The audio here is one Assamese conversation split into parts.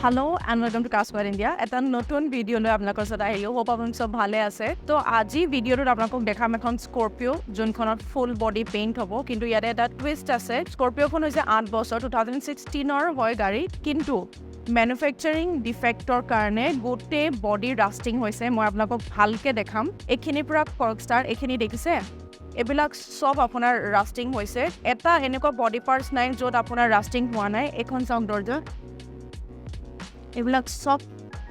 Hello and welcome to Casper India. এটা নতুন ভিডিও লৈ আপোনালোকৰ সাথে আহিলো হোপ আপুনি সব ভালে আছে তো আজি ভিডিওটোত আপোনালোকক দেখাম এখন স্কৰপিও যোনখনত ফুল বডি পেইন্ট হ'ব কিন্তু ইয়াতে এটা টুইষ্ট আছে স্কৰপিওখন হৈছে 8 বছৰ 2016 ৰ হয় গাড়ী কিন্তু ম্যানুফ্যাকচাৰিং ডিফেক্টৰ কাৰণে গোটে বডি ৰাস্টিং হৈছে মই আপোনালোকক ভালকে দেখাম এখিনি পুৰা কৰ্ক ষ্টাৰ এখিনি দেখিছে এবিলাক সব আপোনাৰ ৰাস্টিং হৈছে এটা এনেকুৱা বডি পাৰ্টস নাই য'ত আপোনাৰ ৰাস্টিং হোৱা নাই এখন চাওক দৰ্জা এবিলাক সব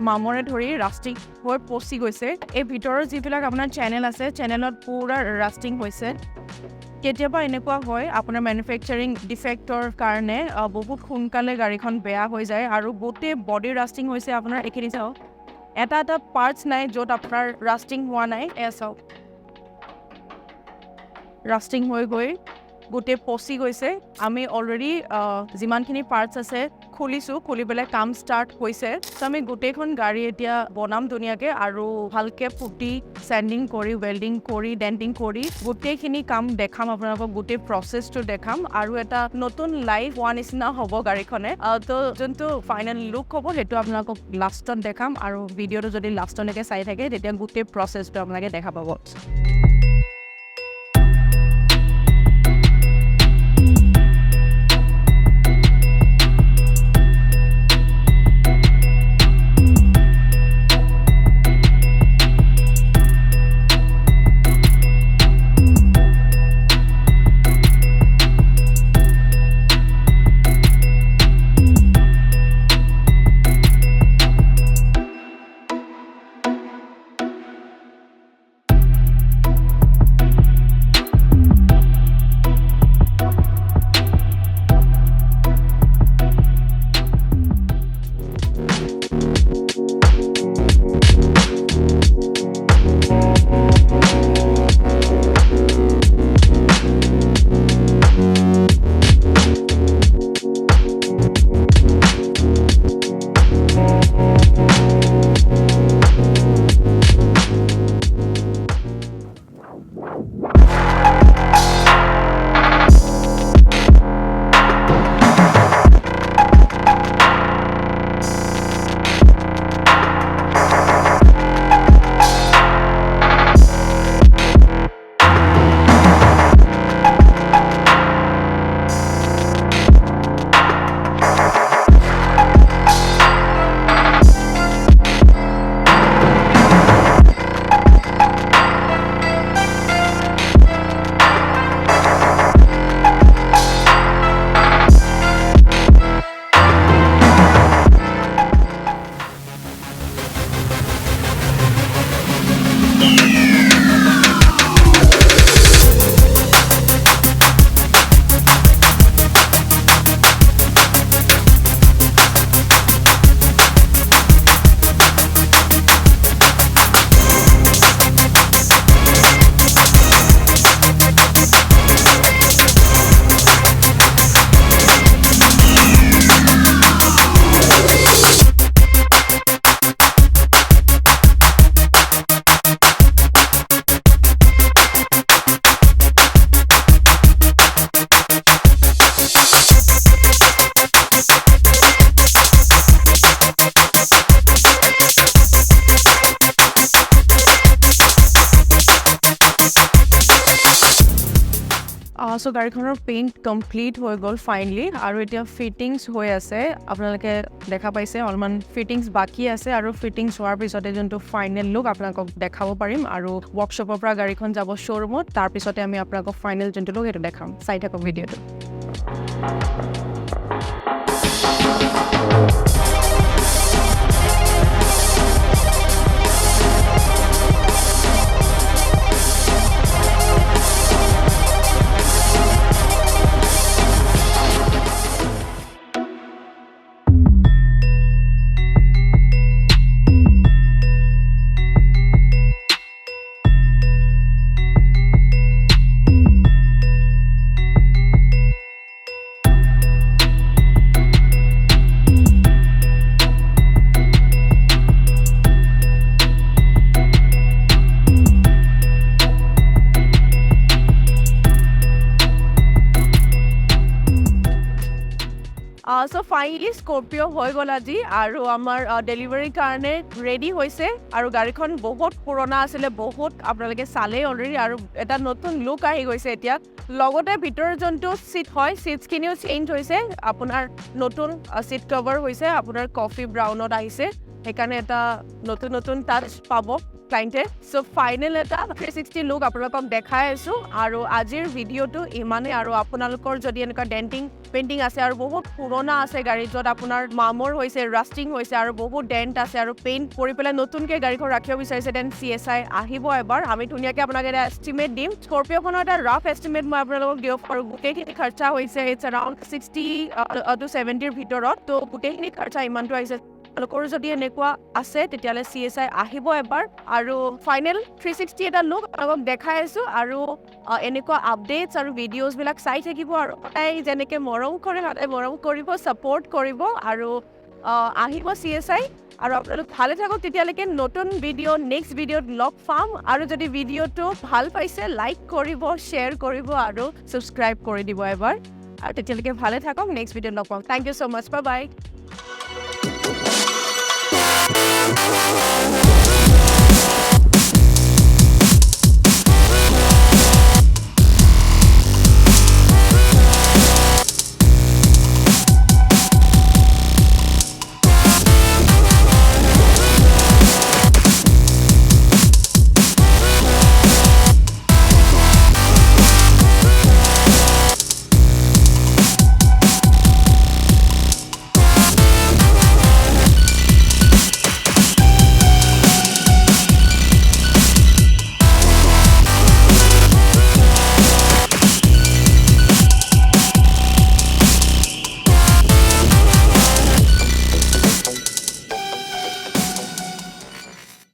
মামৰে ধৰি ৰাস্টিং হৈ পচি গৈছে এই ভিতৰৰ যিবিলাক আপোনাৰ চেনেল আছে চেনেলত পুৰা ৰাস্টিং হৈছে কেতিয়াবা এনেকুৱা হয় আপোনাৰ ম্যানুফ্যাকচাৰিং ডিফেক্টৰ কাৰণে বহুত সোনকালে গাড়ীখন বেয়া হৈ যায় আৰু গোটে বডি ৰাস্টিং হৈছে আপোনাৰ এখিনি চাওক এটা পাৰ্টস নাই য'ত আপোনাৰ ৰাস্টিং হোৱা নাই এ চাওক ৰাস্টিং হৈ গৈ গোটে পচি গৈছে আমি অলৰেডি যিমানখিনি পাৰ্টস আছে খুলিছো খুলি পেলাই কাম ষ্টাৰ্ট হৈছে তো আমি গোটেইখন গাড়ী এতিয়া বনাম ধুনীয়াকে আৰু ভালকে পুটি স্যান্ডিং কৰি ওয়েল্ডিং কৰি ডেন্টিং কৰি গোটেইখিনি কাম দেখাম আপোনালোকক গোটেই প্ৰসেছটো দেখাম আৰু এটা নতুন লাইফ ওৱান নিচিনা হ'ব গাড়ীখনে তো যোনটো ফাইনেল লুক হ'ব সেইটো আপোনালোকক লাষ্টত দেখাম আৰু ভিডিঅ'টো যদি লাষ্টলৈকে চাই থাকে তেতিয়া গোটেই প্ৰসেছটো আপোনালোকে দেখা পাব সো গাড়ীখনৰ পেইন্ট কমপ্লিট হৈ গ'ল ফাইনালি আৰু এতিয়া ফিটিংছ হৈ আছে আপোনালোকে দেখা পাইছে অলমান ফিটিংছ বাকি আছে আৰু ফিটিংছ হোৱাৰ পিছতে যোনটো ফাইনেল লুক আপোনালোকক দেখাব পাৰিম আৰু ৱৰ্কশ্বপৰ পৰা গাড়ীখন যাব শ্ব'ৰুমত তাৰ পিছতে আমি আপোনালোকক ফাইনেল যোনটো লুক সেইটো দেখাম চাই থাকক ভিডিঅ'টো সো ফাইনেলি স্কৰ্পিঅ হৈ গ'ল আজি আৰু আমাৰ ডেলিভাৰীৰ কাৰণে ৰেডি হৈছে আৰু গাড়ীখন বহুত পুৰণা আছিলে বহুত আপোনালোকে চালে অলৰেডি আৰু এটা নতুন লুক আহি গৈছে এতিয়া লগতে ভিতৰৰ যোনটো সিট হয় সিটছখিনিও চেঞ্জ হৈছে আপোনাৰ নতুন সিট কভাৰ হৈছে আপোনাৰ কফি ব্ৰাউনত আহিছে সেইকাৰণে এটা নতুন টাচ পাব ক্লাইণ্টে সো ফাইনেল এটা 360 লুক আপোনালোকক দেখাই আছোঁ আৰু আজিৰ ভিডিঅ'টো ইমানেই আৰু আপোনালোকৰ যদি এনেকুৱা ডেণ্টিং পেইণ্টিং আছে আৰু বহুত পুৰণা আছে গাড়ী য'ত আপোনাৰ মামৰ হৈছে ৰাষ্টিং হৈছে আৰু বহুত ডেণ্ট আছে আৰু পেইণ্ট কৰি পেলাই নতুনকৈ গাড়ীখন ৰাখিব বিচাৰিছে দেন CSI আহিব এবাৰ আমি ধুনীয়াকৈ আপোনাক এটা এষ্টিমেট দিম স্কৰ্পিঅ'খনৰ এটা ৰাফ এষ্টিমেট মই আপোনালোকক দিব পাৰোঁ গোটেইখিনি খৰচা হৈছে ইটছ এৰাউণ্ড 60 to 70ৰ ভিতৰত তো গোটেইখিনি খৰচা ইমানটো আহিছে আপোনালোকৰ যদি এনেকুৱা আছে তেতিয়াহ'লে CSI আহিব এবাৰ আৰু ফাইনেল 360 এটা লুক আপোনালোকক দেখাই আছোঁ আৰু এনেকুৱা আপডেটছ আৰু ভিডিঅ'ছবিলাক চাই থাকিব আৰু সদায় যেনেকৈ মৰম কৰে সদায় মৰম কৰিব ছাপৰ্ট কৰিব আৰু আহিব CSI আৰু আপোনালোক ভালে থাকক তেতিয়ালৈকে নতুন ভিডিঅ' নেক্সট ভিডিঅ'ত লগ পাম আৰু যদি ভিডিঅ'টো ভাল পাইছে লাইক কৰিব শ্বেয়াৰ কৰিব আৰু ছাবস্ক্ৰাইব কৰি দিব এবাৰ আৰু তেতিয়ালৈকে ভালে থাকক নেক্সট ভিডিঅ'ত লগ পাম thank you so' much bye bye